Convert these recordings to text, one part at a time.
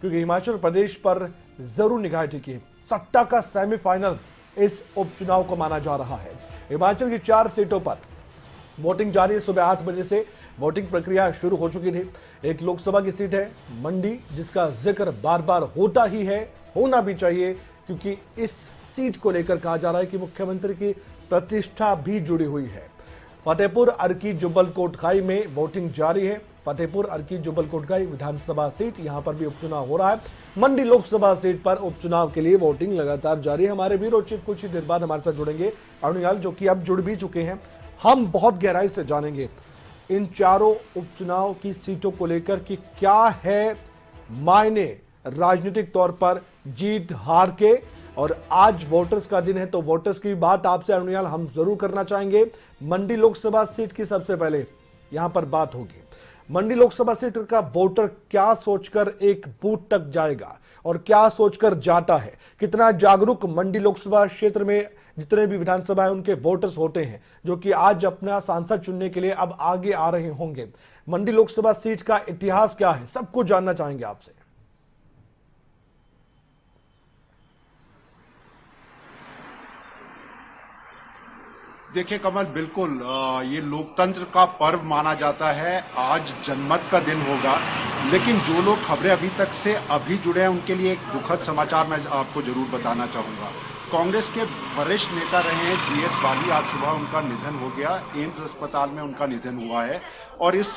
क्योंकि हिमाचल प्रदेश पर जरूर निगाह टिकी है। सट्टा का सेमीफाइनल इस उपचुनाव को माना जा रहा है। हिमाचल की 4 सीटों पर वोटिंग जारी है। सुबह 8 बजे से वोटिंग प्रक्रिया शुरू हो चुकी थी। एक लोकसभा की सीट है मंडी, जिसका जिक्र बार बार होता ही है, होना भी चाहिए, क्योंकि इस सीट को लेकर कहा जा रहा है कि मुख्यमंत्री की प्रतिष्ठा भी जुड़ी हुई है। फतेहपुर अर्की जुब्बल कोटखाई में वोटिंग जारी है। फतेहपुर अर्की जुब्बल कोटखाई विधानसभा सीट, यहां पर भी उपचुनाव हो रहा है। मंडी लोकसभा सीट पर उपचुनाव के लिए वोटिंग लगातार जारी है। हमारे ब्यूरो चीफ कुछ ही देर बाद हमारे साथ जुड़ेंगे, अरुणयाल, जो कि अब जुड़ भी चुके हैं। हम बहुत गहराई से जानेंगे इन चारों उपचुनाव की सीटों को लेकर कि क्या है मायने राजनीतिक तौर पर जीत हार के। और आज वोटर्स का दिन है, तो वोटर्स की बात आपसे अरुणयाल हम जरूर करना चाहेंगे। मंडी लोकसभा सीट की सबसे पहले यहां पर बात होगी। मंडी लोकसभा सीट का वोटर क्या सोचकर एक बूथ तक जाएगा और क्या सोचकर जाता है, कितना जागरूक मंडी लोकसभा क्षेत्र में जितने भी विधानसभा है उनके वोटर्स होते हैं, जो कि आज अपना सांसद चुनने के लिए अब आगे आ रहे होंगे। मंडी लोकसभा सीट का इतिहास क्या है, सब कुछ जानना चाहेंगे आपसे। देखिए कमल, बिल्कुल ये लोकतंत्र का पर्व माना जाता है। आज जनमत का दिन होगा, लेकिन जो लोग खबरें अभी तक से अभी जुड़े हैं उनके लिए एक दुखद समाचार मैं आपको जरूर बताना चाहूंगा। कांग्रेस के वरिष्ठ नेता रहे हैं जीएस बाली, आज सुबह उनका निधन हो गया। एम्स अस्पताल में उनका निधन हुआ है। और इस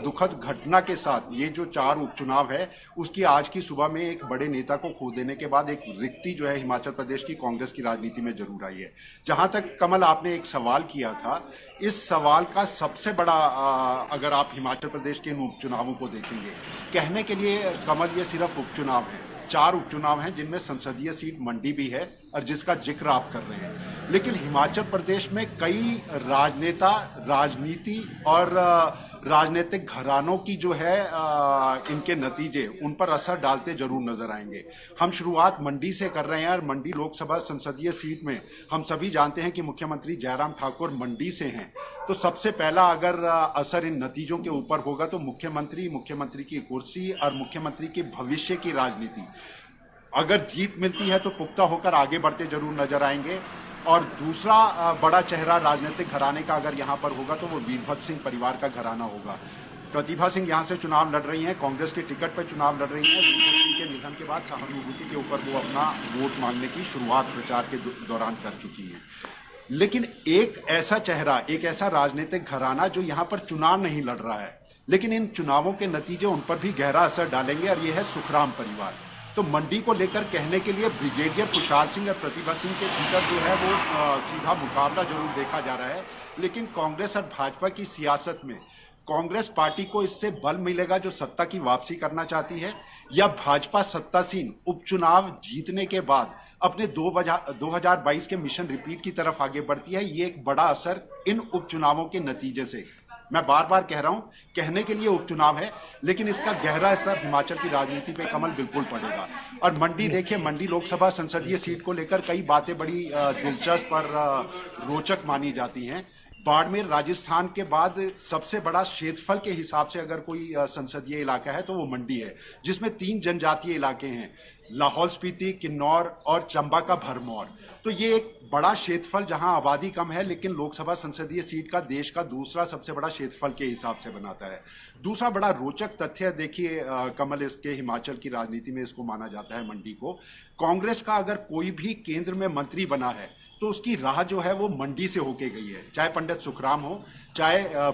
दुखद घटना के साथ ये जो 4 उपचुनाव है, उसकी आज की सुबह में एक बड़े नेता को खो देने के बाद एक रिक्ति जो है हिमाचल प्रदेश की कांग्रेस की राजनीति में जरूर आई है। जहां तक कमल आपने एक सवाल किया था, इस सवाल का सबसे बड़ा अगर आप हिमाचल प्रदेश के इन उपचुनावों को देखेंगे, कहने के लिए कमल ये सिर्फ उपचुनाव है। 4 उपचुनाव हैं, जिनमें संसदीय सीट मंडी भी है और जिसका जिक्र आप कर रहे हैं। लेकिन हिमाचल प्रदेश में कई राजनेता, राजनीति और राजनीतिक घरानों की जो है इनके नतीजे उन पर असर डालते जरूर नजर आएंगे। हम शुरुआत मंडी से कर रहे हैं और मंडी लोकसभा संसदीय सीट में हम सभी जानते हैं कि मुख्यमंत्री जयराम ठाकुर मंडी से हैं। तो सबसे पहला अगर असर इन नतीजों के ऊपर होगा तो मुख्यमंत्री की कुर्सी और मुख्यमंत्री के भविष्य की राजनीति, अगर जीत मिलती है तो पुख्ता होकर आगे बढ़ते जरूर नजर आएंगे। और दूसरा बड़ा चेहरा राजनीतिक घराने का अगर यहां पर होगा तो वो वीरभद्र सिंह परिवार का घराना होगा। प्रतिभा सिंह यहां से चुनाव लड़ रही हैं, कांग्रेस के टिकट पर चुनाव लड़ रही हैं। वीरभद्र सिंह के निधन के बाद सहानुभूति के ऊपर वो अपना वोट मांगने की शुरुआत प्रचार के दौरान कर चुकी है। लेकिन एक ऐसा चेहरा, एक ऐसा राजनीतिक घराना जो यहां पर चुनाव नहीं लड़ रहा है, लेकिन इन चुनावों के नतीजे उन पर भी गहरा असर डालेंगे, और यह है सुखराम परिवार। तो मंडी को लेकर कहने के लिए ब्रिगेडियर कुशाल सिंह और प्रतिभा सिंह के भीतर जो है वो सीधा मुकाबला जरूर देखा जा रहा है। लेकिन कांग्रेस और भाजपा की सियासत में कांग्रेस पार्टी को इससे बल मिलेगा जो सत्ता की वापसी करना चाहती है, या भाजपा सत्तासीन उपचुनाव जीतने के बाद अपने 2022 के मिशन रिपीट की तरफ आगे बढ़ती है। ये एक बड़ा असर इन उपचुनावों के नतीजे से, मैं बार बार कह रहा हूं, कहने के लिए उपचुनाव है लेकिन इसका गहरा असर हिमाचल की राजनीति पे कमल बिल्कुल पड़ेगा। और मंडी देखिए, मंडी लोकसभा संसदीय सीट को लेकर कई बातें बड़ी दिलचस्प और रोचक मानी जाती हैं। बाड़मेर राजस्थान के बाद सबसे बड़ा क्षेत्रफल के हिसाब से अगर कोई संसदीय इलाका है तो वो मंडी है, जिसमें 3 जनजातीय इलाके हैं, लाहौल स्पीति, किन्नौर और चंबा का भरमौर। तो ये एक बड़ा क्षेत्रफल जहां आबादी कम है, लेकिन लोकसभा संसदीय सीट का देश का दूसरा सबसे बड़ा क्षेत्रफल के हिसाब से बनाता है। दूसरा बड़ा रोचक तथ्य देखिए कमल, इसके हिमाचल की राजनीति में इसको माना जाता है मंडी को, कांग्रेस का अगर कोई भी केंद्र में मंत्री बना है तो उसकी राह जो है वो मंडी से होके गई है, चाहे पंडित सुखराम हो, चाहे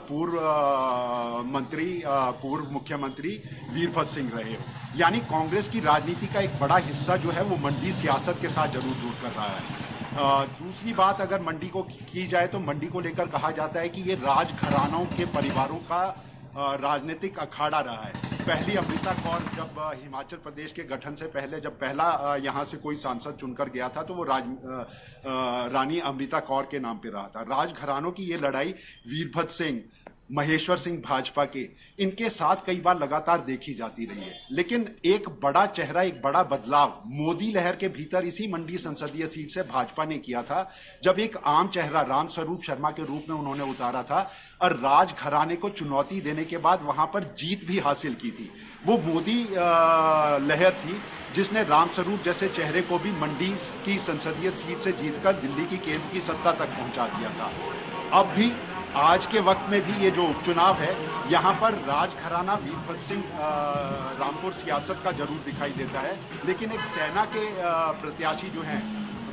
पूर्व मुख्यमंत्री वीरभद्र सिंह रहे हो। यानी कांग्रेस की राजनीति का एक बड़ा हिस्सा जो है वो मंडी सियासत के साथ जरूर जुड़ कर रहा है। दूसरी बात अगर मंडी को की जाए तो मंडी को लेकर कहा जाता है कि ये राजघरानों के परिवारों का राजनीतिक अखाड़ा रहा है। पहली अमृता कौर जब हिमाचल प्रदेश के गठन से पहले जब पहला यहां से कोई सांसद चुनकर गया था तो वो रानी अमृता कौर के नाम पे रहा था। राजघरानों की ये लड़ाई वीरभद्र सिंह, महेश्वर सिंह भाजपा के, इनके साथ कई बार लगातार देखी जाती रही है। लेकिन एक बड़ा चेहरा, एक बड़ा बदलाव मोदी लहर के भीतर इसी मंडी संसदीय सीट से भाजपा ने किया था, जब एक आम चेहरा रामस्वरूप शर्मा के रूप में उन्होंने उतारा था और राज घराने को चुनौती देने के बाद वहां पर जीत भी हासिल की थी। वो मोदी लहर थी जिसने रामस्वरूप जैसे चेहरे को भी मंडी की संसदीय सीट से जीतकर दिल्ली की केंद्र की सत्ता तक पहुंचा दिया था। अब भी आज के वक्त में भी ये जो उपचुनाव है, यहाँ पर राज घराना वीरभद्र सिंह रामपुर सियासत का जरूर दिखाई देता है, लेकिन एक सेना के प्रत्याशी जो हैं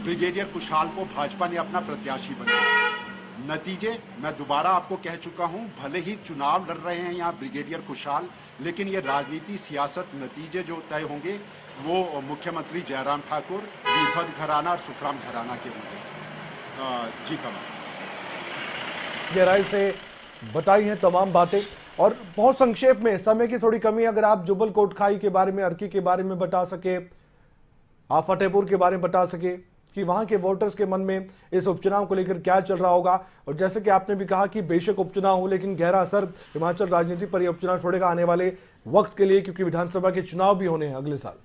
ब्रिगेडियर कुशाल को भाजपा ने अपना प्रत्याशी बनाया। नतीजे मैं दोबारा आपको कह चुका हूं, भले ही चुनाव लड़ रहे हैं यहाँ ब्रिगेडियर कुशाल, लेकिन ये राजनीति सियासत नतीजे जो तय होंगे वो मुख्यमंत्री जयराम ठाकुर, वीरभद्र घराना और सुखराम घराना के होंगे। जी कमल, गहराई से बताई हैं तमाम बातें और बहुत संक्षेप में, समय की थोड़ी कमी, अगर आप जुब्बल कोटखाई के बारे में, अर्की के बारे में बता सके, आप फतेहपुर के बारे में बता सके कि वहां के वोटर्स के मन में इस उपचुनाव को लेकर क्या चल रहा होगा। और जैसे कि आपने भी कहा कि बेशक उपचुनाव हो, लेकिन गहरा असर हिमाचल राजनीति पर यह उपचुनाव छोड़ेगा आने वाले वक्त के लिए, क्योंकि विधानसभा के चुनाव भी होने हैं अगले साल।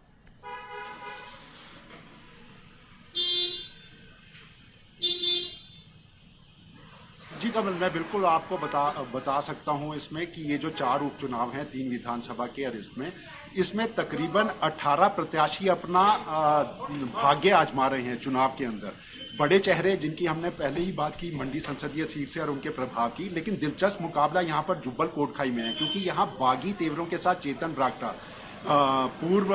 जी कमल, मैं बिल्कुल आपको बता सकता हूं इसमें कि ये जो 4 उपचुनाव हैं 3 विधानसभा के, और इसमें तकरीबन 18 प्रत्याशी अपना भाग्य आजमा रहे हैं चुनाव के अंदर। बड़े चेहरे जिनकी हमने पहले ही बात की मंडी संसदीय सीट से और उनके प्रभाव की, लेकिन दिलचस्प मुकाबला यहाँ पर जुब्बल कोटखाई में है, क्योंकि यहाँ बागी तेवरों के साथ चेतन बरागटा, पूर्व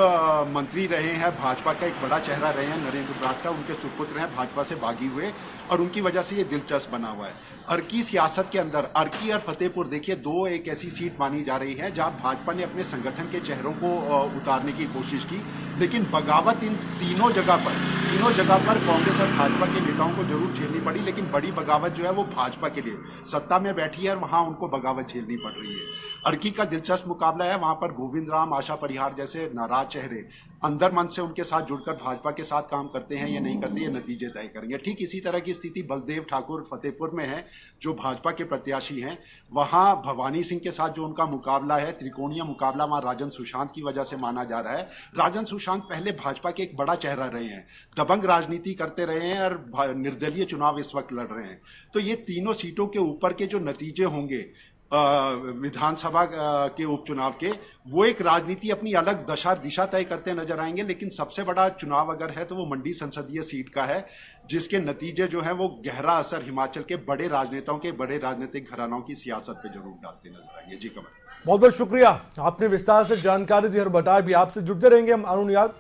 मंत्री रहे हैं, भाजपा का एक बड़ा चेहरा रहे हैं नरेंद्र बरागटा, उनके सुपुत्र हैं, भाजपा से बागी हुए, और उनकी वजह से ये दिलचस्प बना हुआ है। अर्की सियासत के अंदर अर्की और फतेहपुर, देखिए, 2 एक ऐसी सीट मानी जा रही है जहां भाजपा ने अपने संगठन के चेहरों को उतारने की कोशिश की, लेकिन बगावत इन तीनों जगह पर कांग्रेस और भाजपा के नेताओं को जरूर झेलनी पड़ी, लेकिन बड़ी बगावत जो है वो भाजपा के लिए सत्ता में बैठी है और वहां उनको बगावत झेलनी पड़ रही है। अर्की का दिलचस्प मुकाबला है, वहां पर गोविंद राम, आशा परिहार जैसे नाराज चेहरे अंदर मन से उनके साथ जुड़कर भाजपा के साथ काम करते हैं या नहीं करते, ये नतीजे तय करेंगे। ठीक इसी तरह की स्थिति बलदेव ठाकुर फतेहपुर में है, जो भाजपा के प्रत्याशी हैं। वहां भवानी सिंह के साथ जो उनका मुकाबला है, त्रिकोणीय मुकाबला, वहां राजन सुशांत की वजह से माना जा रहा है। राजन सुशांत पहले भाजपा के एक बड़ा चेहरा रहे हैं, दबंग राजनीति करते रहे हैं और निर्दलीय चुनाव इस वक्त लड़ रहे हैं। तो ये तीनों सीटों के ऊपर के जो नतीजे होंगे विधानसभा के उपचुनाव के, वो एक राजनीति अपनी अलग दिशा तय करते नजर आएंगे। लेकिन सबसे बड़ा चुनाव अगर है तो वो मंडी संसदीय सीट का है, जिसके नतीजे जो है वो गहरा असर हिमाचल के बड़े राजनेताओं के, बड़े राजनीतिक घरानों की सियासत पे जरूर डालते नजर आएंगे। जी कमल, बहुत बहुत शुक्रिया, आपने विस्तार से जानकारी दी और बताया भी। आपसे जुड़ते रहेंगे हम, अरुण यादव।